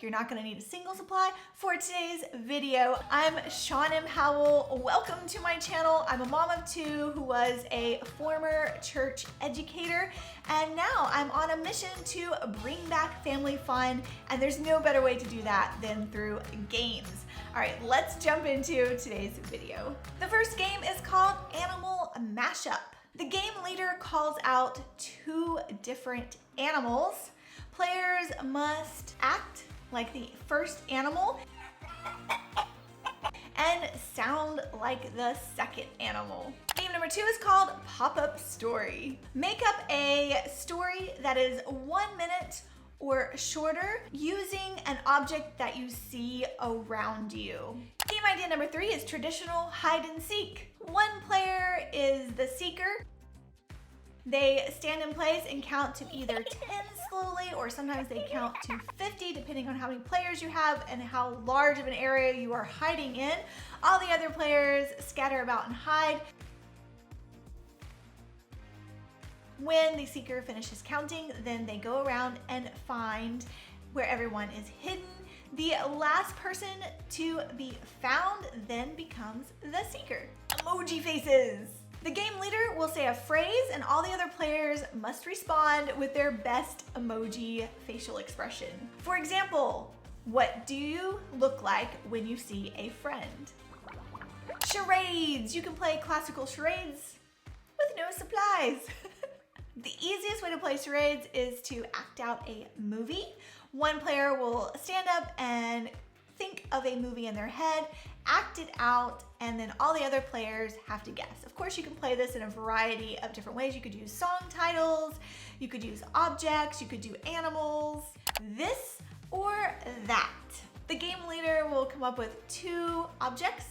you're not gonna need a single supply for today's video. I'm ShawnMHowell. Welcome to my channel. I'm a mom of two who was a former church educator, and now I'm on a mission to bring back family fun, and there's no better way to do that than through games. All right, let's jump into today's video. The first game is called Animal Mashup. The game leader calls out two different animals. Players must act like the first animal and sound like the second animal. Game number 2 is called Pop-Up Story. Make up a story that is 1 minute or shorter using an object that you see around you. Game idea number 3 is traditional hide and seek. One player is the seeker. They stand in place and count to either 10 slowly, or sometimes they count to 50 depending on how many players you have and how large of an area you are hiding in. All the other players scatter about and hide. When the seeker finishes counting, then they go around and find where everyone is hidden. The last person to be found then becomes the seeker. Emoji Faces. The game leader will say a phrase and all the other players must respond with their best emoji facial expression. For example, what do you look like when you see a friend? Charades. You can play classical charades with no supplies. The easiest way to play charades is to act out a movie. One player will stand up and think of a movie in their head, act it out, and then all the other players have to guess. Of course, you can play this in a variety of different ways. You could use song titles, you could use objects, you could do animals, this or that. The game leader will come up with 2 objects.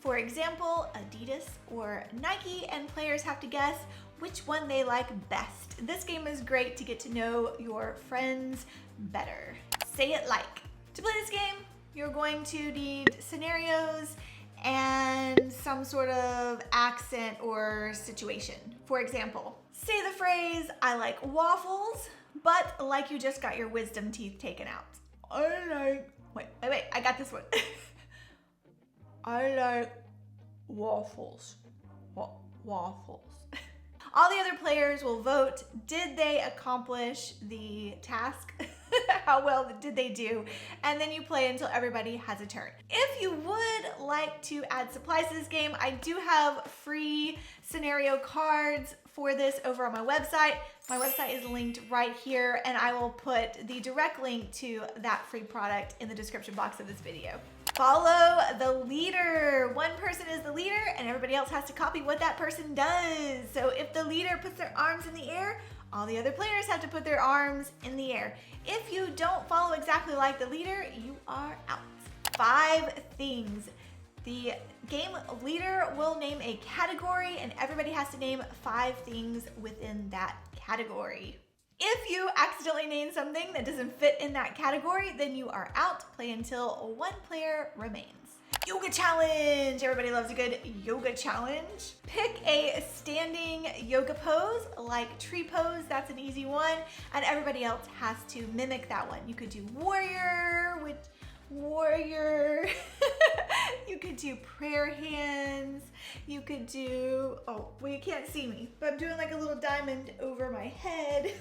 For example, Adidas or Nike, and players have to guess which one they like best. This game is great to get to know your friends better. Say it like. To play this game, you're going to need scenarios and some sort of accent or situation. For example, say the phrase, I like waffles, but like you just got your wisdom teeth taken out. Wait, I got this one. I like waffles. Waffles. All the other players will vote. Did they accomplish the task? How well did they do? And then you play until everybody has a turn. If you would like to add supplies to this game, I do have free scenario cards for this over on my website. My website is linked right here, and I will put the direct link to that free product in the description box of this video. Follow the leader. One person is the leader and everybody else has to copy what that person does. So if the leader puts their arms in the air, all the other players have to put their arms in the air. If you don't follow exactly like the leader, you are out. 5 things. The game leader will name a category and everybody has to name 5 things within that category. If you accidentally name something that doesn't fit in that category, then you are out. Play until 1 player remains. Yoga challenge. Everybody loves a good yoga challenge. Pick a standing yoga pose like tree pose. That's an easy one. And everybody else has to mimic that one. You could do warrior with warrior. You could do prayer hands. You could do, oh, well, you can't see me, but I'm doing like a little diamond over my head.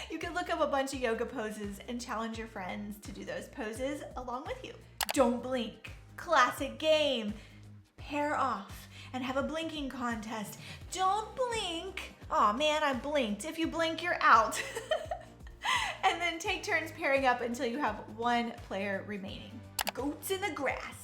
You can look up a bunch of yoga poses and challenge your friends to do those poses along with you. Don't blink. Classic game. Pair off and have a blinking contest. Don't blink. Oh man, I blinked. If you blink, you're out. And then take turns pairing up until you have 1 player remaining. Goats in the grass.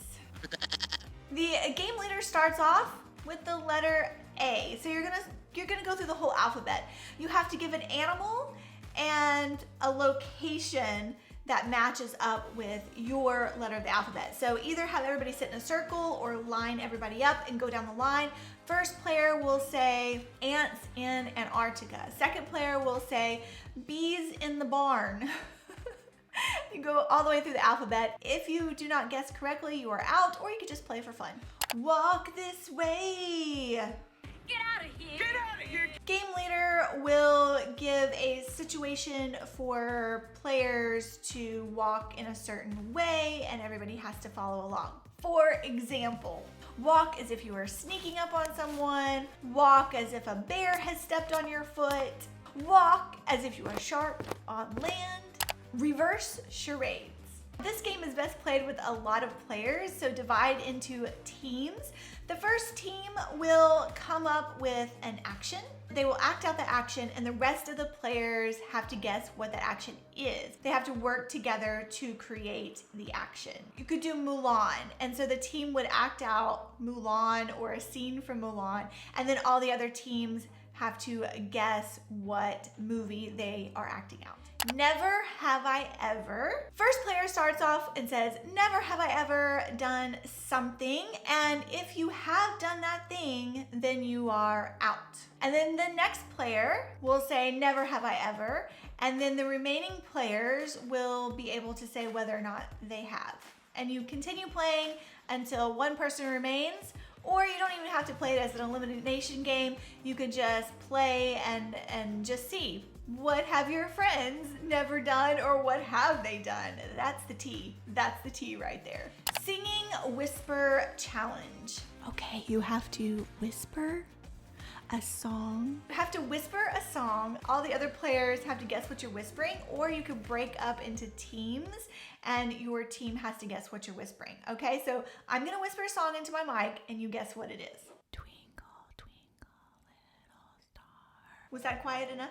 The game leader starts off with the letter A. So you're gonna go through the whole alphabet. You have to give an animal and a location that matches up with your letter of the alphabet. So either have everybody sit in a circle or line everybody up and go down the line. First player will say ants in Antarctica. Second player will say bees in the barn. You go all the way through the alphabet. If you do not guess correctly, you are out, or you could just play for fun. Walk this way. Get out of here. Get out of here. Game leader will give a situation for players to walk in a certain way and everybody has to follow along. For example, walk as if you are sneaking up on someone, walk as if a bear has stepped on your foot, walk as if you are sharp on land, reverse charades. This game is best played with a lot of players, so divide into teams. The first team will come up with an action. They will act out the action and the rest of the players have to guess what that action is. They have to work together to create the action. You could do Mulan, and so the team would act out Mulan or a scene from Mulan, and then all the other teams have to guess what movie they are acting out. Never have I ever. First player starts off and says, never have I ever done something. And if you have done that thing, then you are out. And then the next player will say, never have I ever. And then the remaining players will be able to say whether or not they have. And you continue playing until one person remains. Or you don't even have to play it as an elimination game. You could just play and just see. What have your friends never done or what have they done? That's the T. That's the T right there. Singing whisper challenge. Okay, you have to whisper a song. You have to whisper a song. All the other players have to guess what you're whispering, or you could break up into teams and your team has to guess what you're whispering. Okay, so I'm gonna whisper a song into my mic and you guess what it is. Twinkle, twinkle, little star. Was that quiet enough?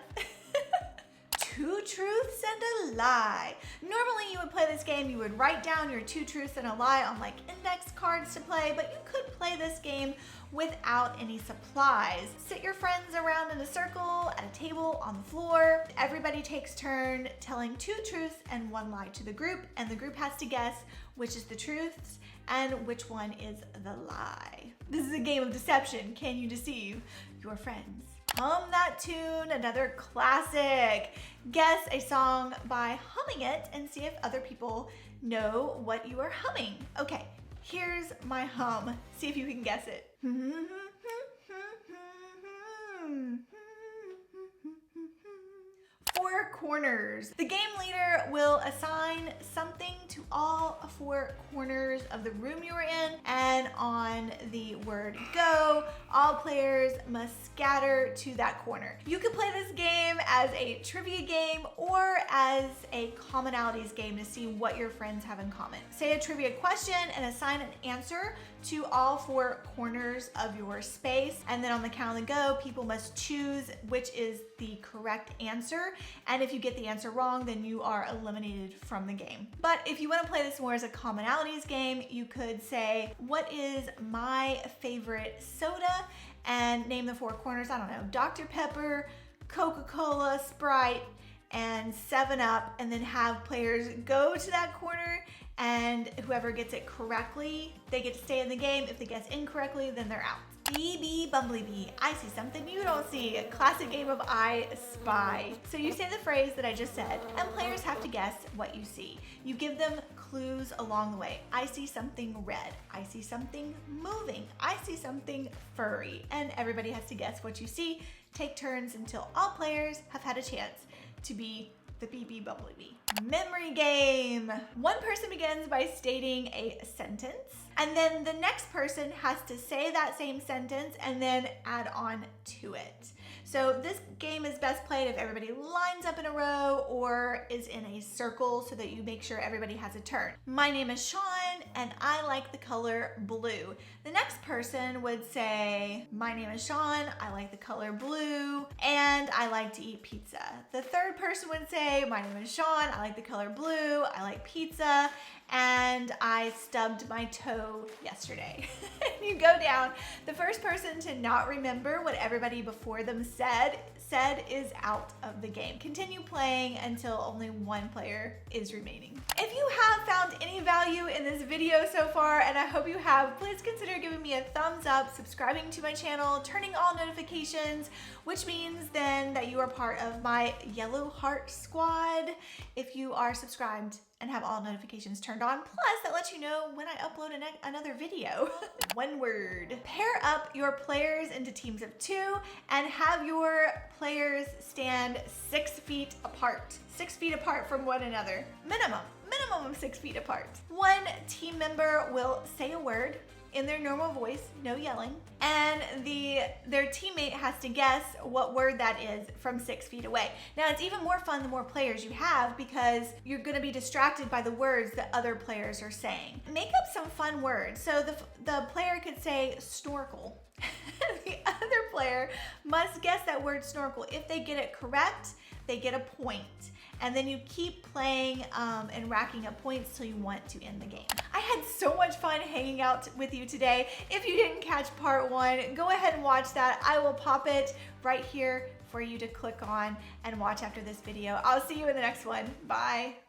Two truths and a lie. Normally you would play this game, you would write down your two truths and a lie on like index cards to play, but you could play this game without any supplies. Sit your friends around in a circle at a table on the floor. Everybody takes turn telling two truths and one lie to the group, and the group has to guess which is the truths and which one is the lie. This is a game of deception. Can you deceive your friends? Hum that tune, another classic. Guess a song by humming it and see if other people know what you are humming. Okay, here's my hum. See if you can guess it. Four corners. The game leader will assign something to all four corners of the room you are in, and on the word go, all players must scatter to that corner. You can play this game as a trivia game or as a commonalities game to see what your friends have in common. Say a trivia question and assign an answer to all four corners of your space, and then on the count of the go, people must choose which is the correct answer, and if you get the answer wrong, then you are eliminated from the game. But if you want to play this more as a commonalities game, you could say, what is my favorite soda? And name the four corners. I don't know, Dr. Pepper, Coca-Cola, Sprite, and 7-Up, and then have players go to that corner, and whoever gets it correctly, they get to stay in the game. If they guess incorrectly, then they're out. BB Bumblebee, I see something you don't see. A classic game of I Spy. So you say the phrase that I just said, and players have to guess what you see. You give them clues along the way. I see something red. I see something moving. I see something furry. And everybody has to guess what you see. Take turns until all players have had a chance to be the BB Bumblebee. Memory game. One person begins by stating a sentence, and then the next person has to say that same sentence and then add on to it. So this game is best played if everybody lines up in a row or is in a circle so that you make sure everybody has a turn. My name is Shawn and I like the color blue. The next person would say, my name is Shawn, I like the color blue, and I like to eat pizza. The third person would say, my name is Shawn, I like the color blue, I like pizza, and I stubbed my toe yesterday. You go down. The first person to not remember what everybody before them said is out of the game. Continue playing until only one player is remaining. If you have found any value in this video so far, and I hope you have, please consider giving me a thumbs up, subscribing to my channel, turning all notifications, which means then that you are part of my yellow heart squad if you are subscribed and have all notifications turned on. Plus, that lets you know when I upload another video. One word. Pair up your players into teams of 2 and have your players stand 6 feet apart. 6 feet apart from one another. Minimum of 6 feet apart. One team member will say a word in their normal voice, no yelling, and their teammate has to guess what word that is from 6 feet away. Now it's even more fun the more players you have because you're gonna be distracted by the words that other players are saying. Make up some fun words. So the player could say snorkel. The other player must guess that word snorkel. If they get it correct, they get a point. And then you keep playing and racking up points till you want to end the game. I had so much fun hanging out with you today. If you didn't catch part 1, go ahead and watch that. I will pop it right here for you to click on and watch after this video. I'll see you in the next one. Bye.